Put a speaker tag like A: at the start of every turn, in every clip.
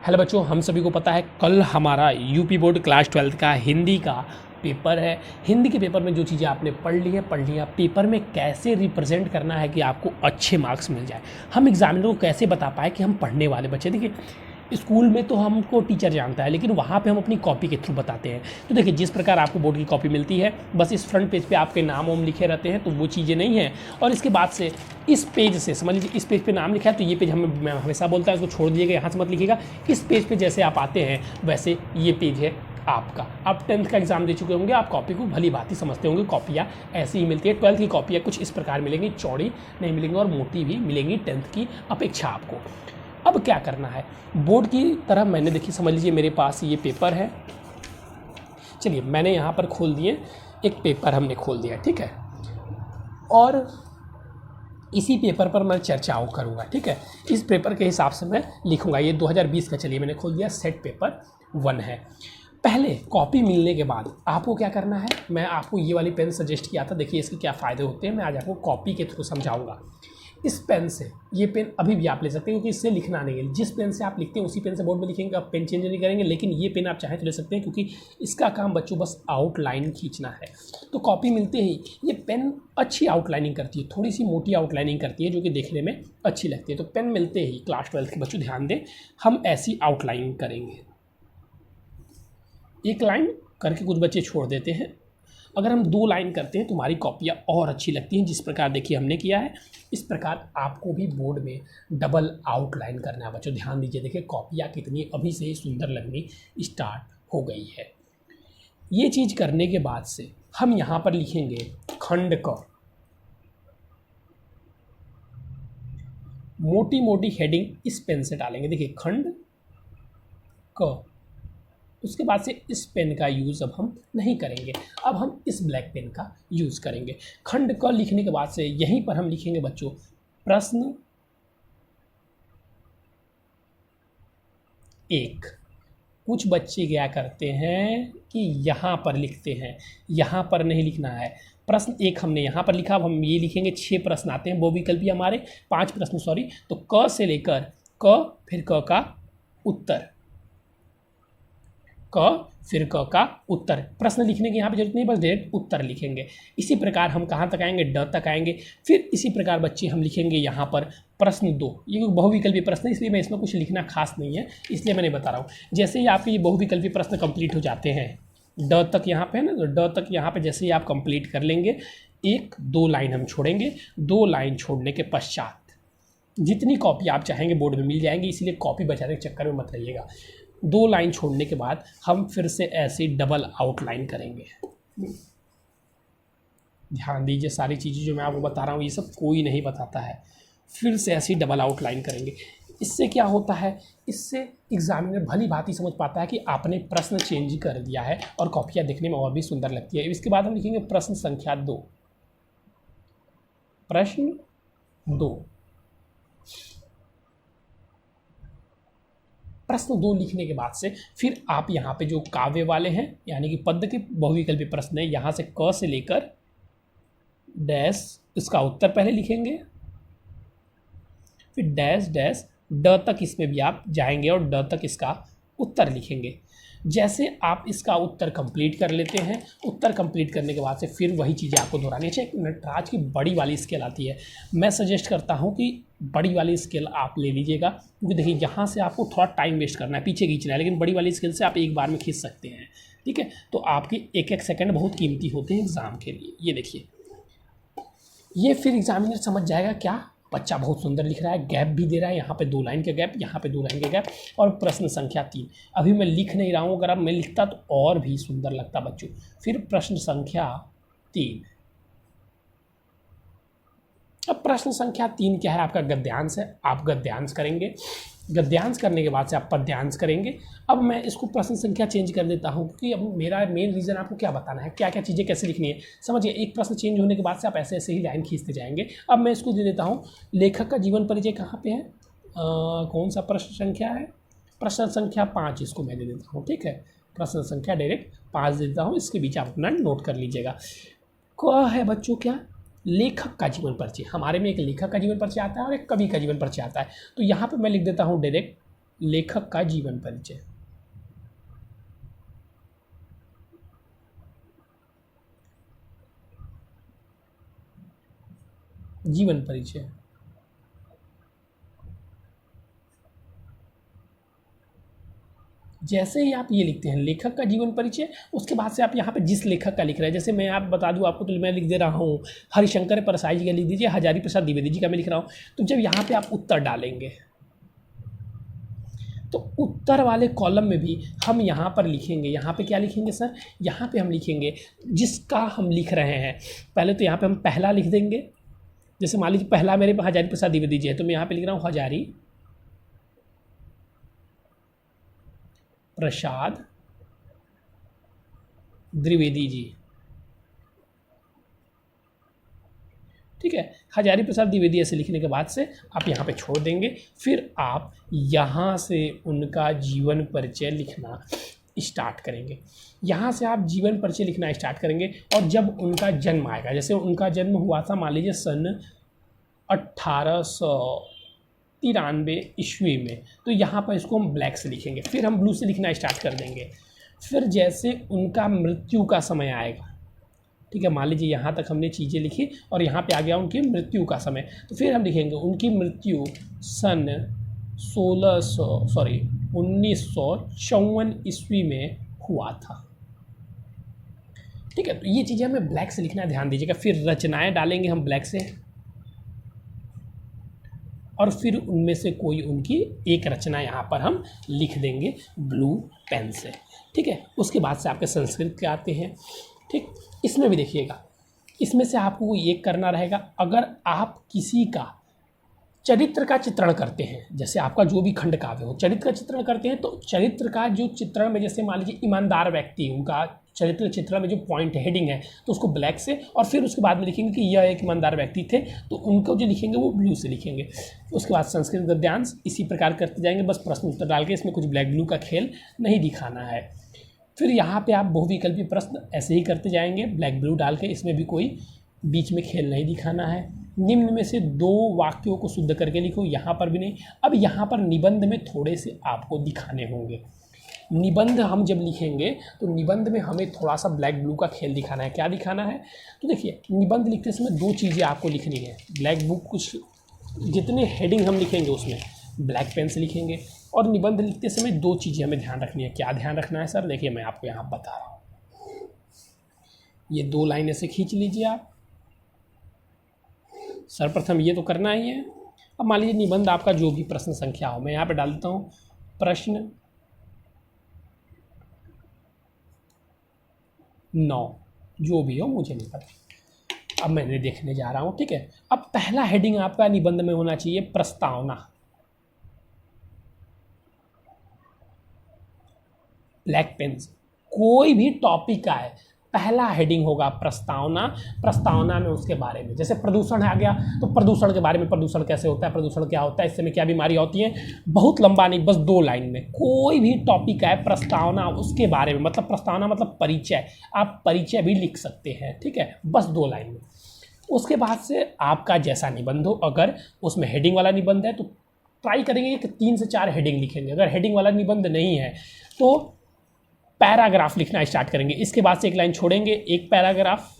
A: Hello बच्चों, हम सभी को पता है कल हमारा यूपी बोर्ड क्लास 12 का हिंदी का पेपर है। हिंदी के पेपर में जो चीज़ें आपने पढ़ ली है पेपर में कैसे रिप्रेजेंट करना है कि आपको अच्छे मार्क्स मिल जाए। हम एग्जामिनर को कैसे बता पाए कि हम पढ़ने वाले बच्चे। देखिए, स्कूल में तो हमको टीचर जानता है, लेकिन वहाँ पे हम अपनी कॉपी के थ्रू बताते हैं। तो देखिए, जिस प्रकार आपको बोर्ड की कॉपी मिलती है, बस इस फ्रंट पेज पे आपके नाम वाम लिखे रहते हैं, तो वो चीज़ें नहीं हैं। और इसके बाद से इस पेज से समझ लीजिए, इस पेज पे नाम लिखा है तो ये पेज मैं हमेशा बोलता है इसको छोड़ दीजिएगा, यहाँ से मत लिखिएगा। इस पेज पे जैसे आप आते हैं वैसे ये पेज है आपका। आप 10th का एग्जाम दे चुके होंगे, आप कॉपी को भली भांति समझते होंगे। कॉपियाँ ऐसी ही मिलती है। 12th की कॉपियाँ कुछ इस प्रकार मिलेंगी, चौड़ी नहीं मिलेंगी और मोटी भी मिलेंगी 10th की अपेक्षा आपको। अब क्या करना है, बोर्ड की तरह मैंने देखिए, समझ लीजिए मेरे पास ये पेपर है। चलिए, मैंने यहाँ पर खोल दिए, एक पेपर हमने खोल दिया, ठीक है। और इसी पेपर पर मैं चर्चाओं करूँगा, ठीक है। इस पेपर के हिसाब से मैं लिखूँगा। ये 2020 का, चलिए मैंने खोल दिया, सेट पेपर 1 है। पहले कॉपी मिलने के बाद आपको क्या करना है, मैं आपको ये वाली पेन सजेस्ट किया था। देखिए इसके क्या फ़ायदे होते हैं, मैं आज आपको कॉपी के थ्रू समझाऊंगा। इस पेन से, ये पेन अभी भी आप ले सकते हैं क्योंकि इससे लिखना नहीं है। जिस पेन से आप लिखते हैं उसी पेन से बोर्ड में लिखेंगे, आप पेन चेंज नहीं करेंगे। लेकिन ये पेन आप चाहें तो ले सकते हैं क्योंकि इसका काम बच्चों बस आउटलाइन खींचना है। तो कॉपी मिलते ही ये पेन अच्छी आउटलाइनिंग करती है, थोड़ी सी मोटी आउटलाइनिंग करती है जो कि देखने में अच्छी लगती है। तो पेन मिलते ही क्लास 12 के बच्चों ध्यान दें, हम ऐसी आउटलाइनिंग करेंगे। एक लाइन करके कुछ बच्चे छोड़ देते हैं। अगर हम 2 लाइन करते हैं तो हमारी कॉपियाँ और अच्छी लगती हैं। जिस प्रकार देखिए हमने किया है, इस प्रकार आपको भी बोर्ड में डबल आउटलाइन करना है बच्चों। ध्यान दीजिए, देखिए कॉपियाँ कितनी अभी से ही सुंदर लगनी स्टार्ट हो गई है। ये चीज़ करने के बाद से हम यहाँ पर लिखेंगे खंड क। मोटी मोटी हेडिंग इस पेन से डालेंगे। देखिए खंड क, उसके बाद से इस पेन का यूज़ अब हम नहीं करेंगे, अब हम इस ब्लैक पेन का यूज़ करेंगे। खंड क लिखने के बाद से यहीं पर हम लिखेंगे बच्चों प्रश्न 1। कुछ बच्चे क्या करते हैं कि यहाँ पर लिखते हैं, यहाँ पर नहीं लिखना है। प्रश्न 1 हमने यहाँ पर लिखा, अब हम ये लिखेंगे 6 प्रश्न आते हैं, बहुविकल्पी हमारे 5 प्रश्न, सॉरी। तो क से लेकर क, फिर क का उत्तर, क फिर क का उत्तर। प्रश्न लिखने की यहाँ पे जरूरत नहीं, बस डायरेक्ट उत्तर लिखेंगे। इसी प्रकार हम कहाँ तक आएंगे, ड तक आएंगे। फिर इसी प्रकार बच्चे हम लिखेंगे यहाँ पर प्रश्न 2। ये बहुविकल्पी प्रश्न है, इसलिए मैं इसमें कुछ लिखना खास नहीं है, इसलिए मैंने बता रहा हूँ। जैसे ही आपके ये बहुविकल्पी प्रश्न कंप्लीट हो जाते हैं, ड तक यहाँ पे है ना, तो ड तक यहाँ पे जैसे ही आप कंप्लीट कर लेंगे, 1-2 लाइन हम छोड़ेंगे। 2 लाइन छोड़ने के पश्चात जितनी कॉपी आप चाहेंगे बोर्ड में मिल जाएंगी, इसलिए कॉपी बचाने के चक्कर में मत रहिएगा। 2 लाइन छोड़ने के बाद हम फिर से ऐसे डबल आउटलाइन करेंगे। ध्यान दीजिए, सारी चीज़ें जो मैं आपको बता रहा हूँ ये सब कोई नहीं बताता है। फिर से ऐसी डबल आउटलाइन करेंगे। इससे क्या होता है, इससे एग्जामिनर भली भांति समझ पाता है कि आपने प्रश्न चेंज कर दिया है और कॉपियाँ देखने में और भी सुंदर लगती है। इसके बाद हम लिखेंगे प्रश्न संख्या 2। प्रश्न 2, प्रश्न 2 लिखने के बाद से फिर आप यहाँ पे जो काव्य वाले हैं, यानी कि पद्य के बहुविकल्पी प्रश्न है, यहाँ से क से लेकर डैश, इसका उत्तर पहले लिखेंगे, फिर डैश डैश ड तक इसमें भी आप जाएंगे और ड तक इसका उत्तर लिखेंगे। जैसे आप इसका उत्तर कंप्लीट कर लेते हैं, उत्तर कंप्लीट करने के बाद से फिर वही चीज़ें आपको दोहरानी है। नटराज की बड़ी वाली स्केल आती है, मैं सजेस्ट करता हूँ कि बड़ी वाली स्केल आप ले लीजिएगा, क्योंकि देखिए यहाँ से आपको थोड़ा टाइम वेस्ट करना है, पीछे खींचना है, लेकिन बड़ी वाली स्केल से आप एक बार में खींच सकते हैं, ठीक है। तो आपकी एक सेकंड बहुत कीमती होते हैं एग्ज़ाम के लिए। ये देखिए, ये फिर एग्जामिनर समझ जाएगा क्या बच्चा बहुत सुंदर लिख रहा है, गैप भी दे रहा है, यहाँ पे 2 लाइन का गैप, यहाँ पे 2 लाइन का गैप। और प्रश्न संख्या 3, अभी मैं लिख नहीं रहा हूँ, अगर अब मैं लिखता तो और भी सुंदर लगता बच्चों। फिर प्रश्न संख्या 3। अब प्रश्न संख्या 3 क्या है, आपका गद्यांश है, आप गद्यांश करेंगे। गद्यांश करने के बाद से आप पद्यांश करेंगे। अब मैं इसको प्रश्न संख्या चेंज कर देता हूँ, क्योंकि अब मेरा मेन रीज़न आपको क्या बताना है, क्या क्या चीज़ें कैसे लिखनी है। समझिए, एक प्रश्न चेंज होने के बाद से आप ऐसे ऐसे ही लाइन खींचते जाएंगे। अब मैं इसको दे देता हूँ, लेखक का जीवन परिचय कहाँ पे है, कौन सा प्रश्न संख्या है, प्रश्न संख्या 5 इसको मैं दे देता हूँ, ठीक है। प्रश्न संख्या डायरेक्ट 5 दे देता हूँ, इसके बीच आप अपना नोट कर लीजिएगा। क है बच्चों क्या, लेखक का जीवन परिचय। हमारे में एक लेखक का जीवन परिचय आता है और एक कवि का जीवन परिचय आता है। तो यहाँ पे मैं लिख देता हूँ डायरेक्ट लेखक का जीवन परिचय। जीवन परिचय। जैसे ही आप ये लिखते हैं लेखक का जीवन परिचय, उसके बाद से आप यहाँ पे जिस लेखक का लिख रहे हैं, जैसे मैं आप बता दूँ आपको, तो मैं लिख दे रहा हूँ हरिशंकर परसाई जी का लिख दीजिए, हजारी प्रसाद द्विवेदी जी का मैं लिख रहा हूँ। तो जब यहाँ पे आप उत्तर डालेंगे तो उत्तर वाले कॉलम में भी हम यहाँ पर लिखेंगे, यहाँ पे क्या लिखेंगे सर, यहाँ पे हम लिखेंगे जिसका हम लिख रहे हैं। पहले तो यहाँ पे हम पहला लिख देंगे, जैसे मान लीजिए पहला मेरे हजारी प्रसाद द्विवेदी जी है, तो मैं यहाँ पे लिख रहा हूँ हजारी प्रसाद द्विवेदी जी। ठीक है, हजारी प्रसाद द्विवेदी ऐसे लिखने के बाद से आप यहाँ पे छोड़ देंगे। फिर आप यहाँ से उनका जीवन परिचय लिखना स्टार्ट करेंगे। यहाँ से आप जीवन परिचय लिखना स्टार्ट करेंगे और जब उनका जन्म आएगा, जैसे उनका जन्म हुआ था मान लीजिए सन 1893 ईस्वी में, तो यहाँ पर इसको हम ब्लैक से लिखेंगे। फिर हम ब्लू से लिखना स्टार्ट कर देंगे। फिर जैसे उनका मृत्यु का समय आएगा, ठीक है, मान लीजिए यहाँ तक हमने चीज़ें लिखी और यहाँ पे आ गया उनकी मृत्यु का समय, तो फिर हम लिखेंगे उनकी मृत्यु सन 1954 ईस्वी में हुआ था। ठीक है, तो ये चीज़ें हमें ब्लैक से लिखना, ध्यान दीजिएगा। फिर रचनाएं डालेंगे हम ब्लैक से, और फिर उनमें से कोई उनकी एक रचना यहाँ पर हम लिख देंगे ब्लू पेन से। ठीक है, उसके बाद से आपके संस्कृत के आते हैं। ठीक, इसमें भी देखिएगा, इसमें से आपको ये करना रहेगा, अगर आप किसी का चरित्र का चित्रण करते हैं, जैसे आपका जो भी खंड काव्य हो चरित्र का चित्रण करते हैं, तो चरित्र का जो चित्रण में, जैसे मान लीजिए ईमानदार व्यक्ति, उनका चरित्र चित्रण में जो पॉइंट हेडिंग है तो उसको ब्लैक से, और फिर उसके बाद में लिखेंगे कि यह एक ईमानदार व्यक्ति थे, तो उनको जो लिखेंगे वो ब्लू से लिखेंगे। उसके बाद संस्कृत गद्यांश इसी प्रकार करते जाएंगे, बस प्रश्न उत्तर डाल के, इसमें कुछ ब्लैक ब्लू का खेल नहीं दिखाना है। फिर यहाँ पे आप बहुविकल्पी प्रश्न ऐसे ही करते जाएंगे ब्लैक ब्लू डाल के, इसमें भी कोई बीच में खेल नहीं दिखाना है। निम्न में से 2 वाक्यों को शुद्ध करके लिखो, यहाँ पर भी नहीं। अब यहाँ पर निबंध में थोड़े से आपको दिखाने होंगे। निबंध हम जब लिखेंगे तो निबंध में हमें थोड़ा सा ब्लैक ब्लू का खेल दिखाना है। क्या दिखाना है, तो देखिए निबंध लिखते समय 2 चीज़ें आपको लिखनी है। ब्लैक बुक, कुछ जितने हेडिंग हम लिखेंगे उसमें ब्लैक पेन से लिखेंगे, और निबंध लिखते समय 2 चीज़ें हमें ध्यान रखनी है। क्या ध्यान रखना है सर, देखिए मैं आपको यहाँ बता रहा हूँ। ये 2 लाइन ऐसे खींच लीजिए आप। सर्वप्रथम ये तो करना ही है। अब मान लीजिए निबंध आपका जो भी प्रश्न संख्या हो, मैं यहाँ पे डाल देता हूँ प्रश्न 9, जो भी हो मुझे नहीं पता। अब मैंने देखने जा रहा हूँ। ठीक है, अब पहला हेडिंग आपका निबंध में होना चाहिए प्रस्तावना, ब्लैक पेन से। कोई भी टॉपिक आए, पहला हेडिंग होगा प्रस्तावना। प्रस्तावना में उसके बारे में, जैसे प्रदूषण आ गया तो प्रदूषण के बारे में, प्रदूषण कैसे होता है, प्रदूषण क्या होता है, इससे में क्या बीमारी होती है, बहुत लंबा नहीं, बस 2 लाइन में। कोई भी टॉपिक आए, प्रस्तावना उसके बारे में, मतलब प्रस्तावना मतलब परिचय, आप परिचय भी लिख सकते हैं। ठीक है, बस 2 लाइन में। उसके बाद से आपका जैसा निबंध हो, अगर उसमें हेडिंग वाला निबंध है तो ट्राई करेंगे कि 3 से 4 हेडिंग लिखेंगे। अगर हेडिंग वाला निबंध नहीं है तो पैराग्राफ लिखना स्टार्ट करेंगे। इसके बाद से 1 लाइन छोड़ेंगे, 1 पैराग्राफ,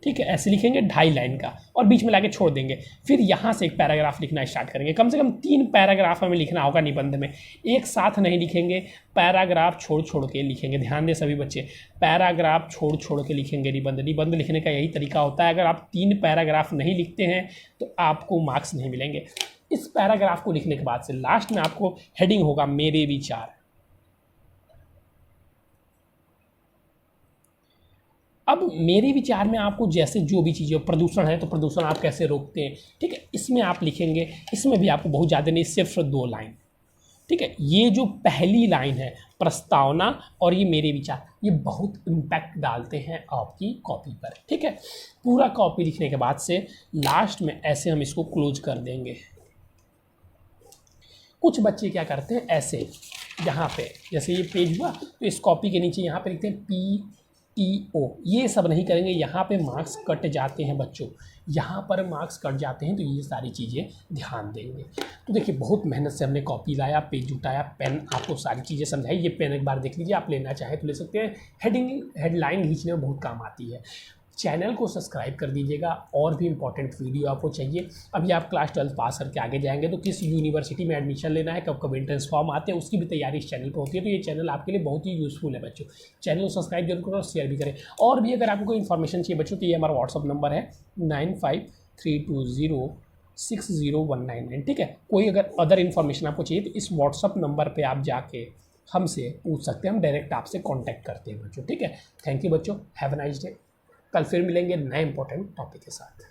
A: ठीक है, ऐसे लिखेंगे 2.5 लाइन का, और बीच में लाके छोड़ देंगे। फिर यहाँ से 1 पैराग्राफ लिखना स्टार्ट करेंगे। कम से कम 3 पैराग्राफ हमें लिखना होगा निबंध में, एक साथ नहीं लिखेंगे, पैराग्राफ छोड़ छोड़ के लिखेंगे। ध्यान दें सभी बच्चे, पैराग्राफ छोड़ छोड़ के लिखेंगे निबंध। निबंध लिखने का यही तरीका होता है। अगर आप 3 पैराग्राफ नहीं लिखते हैं तो आपको मार्क्स नहीं मिलेंगे। इस पैराग्राफ को लिखने के बाद से लास्ट में आपको हेडिंग होगा मेरे विचार। अब मेरे विचार में आपको जैसे जो भी चीज़ें, प्रदूषण है तो प्रदूषण आप कैसे रोकते हैं, ठीक है, इसमें आप लिखेंगे। इसमें भी आपको बहुत ज़्यादा नहीं, सिर्फ 2 लाइन। ठीक है, ये जो पहली लाइन है प्रस्तावना और ये मेरे विचार, ये बहुत इम्पैक्ट डालते हैं आपकी कॉपी पर। ठीक है, पूरा कॉपी लिखने के बाद से लास्ट में ऐसे हम इसको क्लोज कर देंगे। कुछ बच्चे क्या करते हैं, ऐसे यहाँ पे जैसे ये पेज हुआ तो इस कॉपी के नीचे यहाँ पे लिखते हैं TO, ये सब नहीं करेंगे, यहाँ पे मार्क्स कट जाते हैं बच्चों, यहाँ पर मार्क्स कट जाते हैं, तो ये सारी चीज़ें ध्यान देंगे। तो देखिए बहुत मेहनत से हमने कॉपी लाया, पेज जुटाया, पेन आपको सारी चीज़ें समझाई। ये पेन एक बार देख लीजिए, आप लेना चाहें तो ले सकते हैं, हेडलाइन खींचने में बहुत काम आती है। चैनल को सब्सक्राइब कर दीजिएगा, और भी इंपॉर्टेंट वीडियो आपको चाहिए। अभी आप क्लास 12 पास करके आगे जाएंगे तो किस यूनिवर्सिटी में एडमिशन लेना है, कब कब एंट्रेंस फॉर्म आते हैं, उसकी भी तैयारी इस चैनल पर होती है। तो ये चैनल आपके लिए बहुत ही यूज़फुल है बच्चों। चैनल को सब्सक्राइब जरूर करो और शेयर भी करें। और भी अगर आपको कोई इन्फॉर्मेशन चाहिए बच्चों, तो ये हमारा व्हाट्सअप नंबर है 9532060199, ठीक है। कोई अगर अदर इन्फॉर्मेशन आपको चाहिए तो इस व्हाट्सअप नंबर पर आप जाके हमसे पूछ सकते हैं, हम डायरेक्ट आपसे कॉन्टैक्ट करते हैं बच्चों, ठीक है। थैंक यू बच्चों, हैव अ नाइस डे। कल फिर मिलेंगे नए इंपॉर्टेंट टॉपिक के साथ।